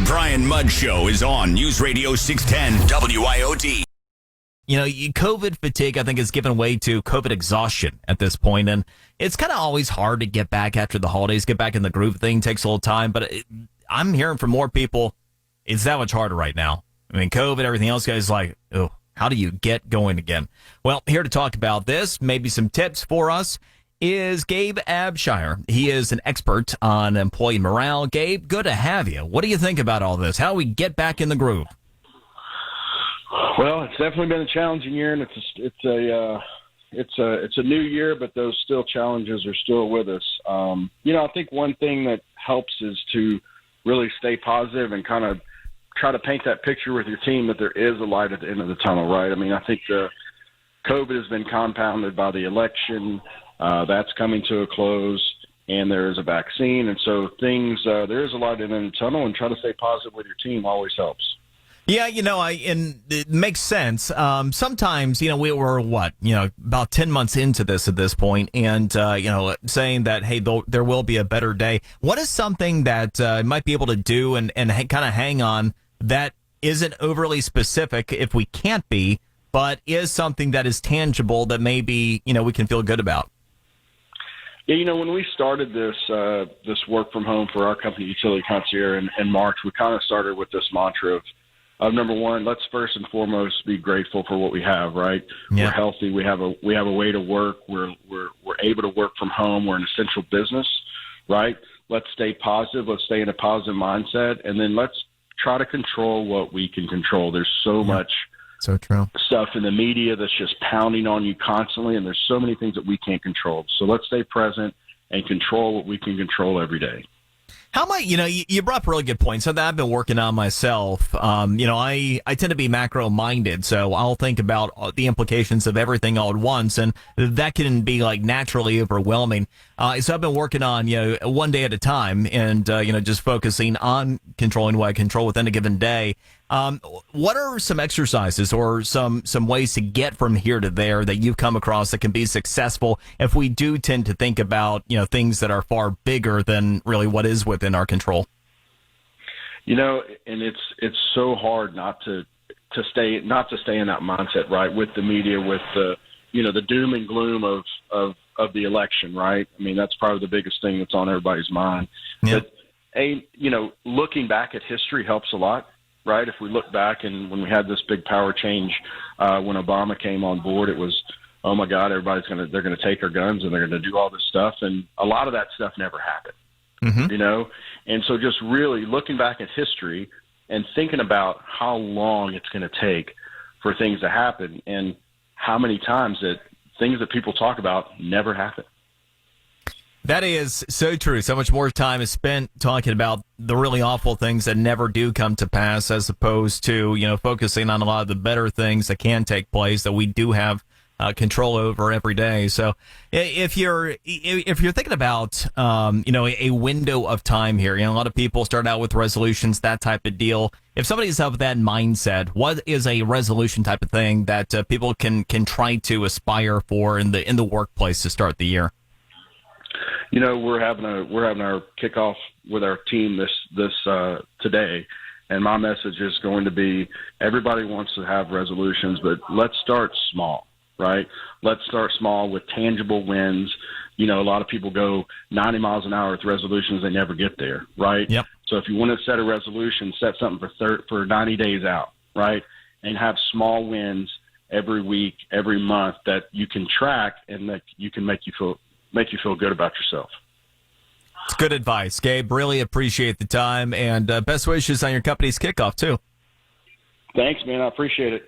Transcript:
Brian Mudd Show is on Newsradio 610 WIOD. You know, COVID fatigue, I think, has given way to COVID exhaustion at this point, and it's kind of always hard to get back after the holidays, get back in the groove thing, takes a little time, but I'm hearing from more people, it's that much harder right now. I mean, COVID, everything else, guys, like, oh, how do you get going again? Well, here to talk about this, maybe some tips for us, is Gabe Abshire. He is an expert on employee morale. Gabe, good to have you. What do you think about all this? How do we get back in the groove? Well, it's definitely been a challenging year, and it's a new year, but those challenges are still with us. I think one thing that helps is to really stay positive and kind of try to paint that picture with your team that there is a light at the end of the tunnel, right? I mean, I think COVID has been compounded by the election. That's coming to a close, and there is a vaccine. And so there is a light at the end of the tunnel, and try to stay positive with your team always helps. Yeah, and it makes sense. Sometimes, we were about 10 months into this at this point, and, saying that, hey, there will be a better day. What is something that might be able to do and kind of hang on that isn't overly specific if we can't be, but is something that is tangible that maybe, we can feel good about? Yeah, when we started this work from home for our company, Utility Concierge, in March, we kind of started with this mantra of number one, let's first and foremost be grateful for what we have, right? Yeah. We're healthy. We have a way to work. We're able to work from home. We're an essential business, right? Let's stay positive. Let's stay in a positive mindset, and then let's try to control what we can control. There's so much stuff in the media that's just pounding on you constantly, and there's so many things that we can't control. So let's stay present and control what we can control every day. How might, you brought up a really good point, something I've been working on myself. I tend to be macro-minded, so I'll think about the implications of everything all at once, and that can be, naturally overwhelming. So I've been working on, one day at a time, and, just focusing on controlling what I control within a given day. What are some exercises or some ways to get from here to there that you've come across that can be successful if we do tend to think about, things that are far bigger than really what is within our control? And it's so hard not to stay in that mindset, right? With the media, with the doom and gloom of the election, right? I mean, that's probably the biggest thing that's on everybody's mind. Yeah. But looking back at history helps a lot. Right. If we look back and when we had this big power change, when Obama came on board, it was, oh my God, they're going to take our guns and they're going to do all this stuff. And a lot of that stuff never happened, And so just really looking back at history and thinking about how long it's going to take for things to happen and how many times that things that people talk about never happen. That is so true. So much more time is spent talking about the really awful things that never do come to pass, as opposed to, focusing on a lot of the better things that can take place that we do have control over every day. So if you're thinking about, a window of time here, a lot of people start out with resolutions, that type of deal. If somebody's of that mindset, what is a resolution type of thing that people can try to aspire for in the workplace to start the year? We're having our kickoff with our team this today, and my message is going to be everybody wants to have resolutions, but let's start small, right? Let's start small with tangible wins. A lot of people go 90 miles an hour with resolutions, they never get there, right? Yep. So if you want to set a resolution, set something for 90 days out, right? And have small wins every week, every month that you can track and that you can make you feel good about yourself. It's good advice, Gabe. Really appreciate the time, and best wishes on your company's kickoff, too. Thanks, man. I appreciate it.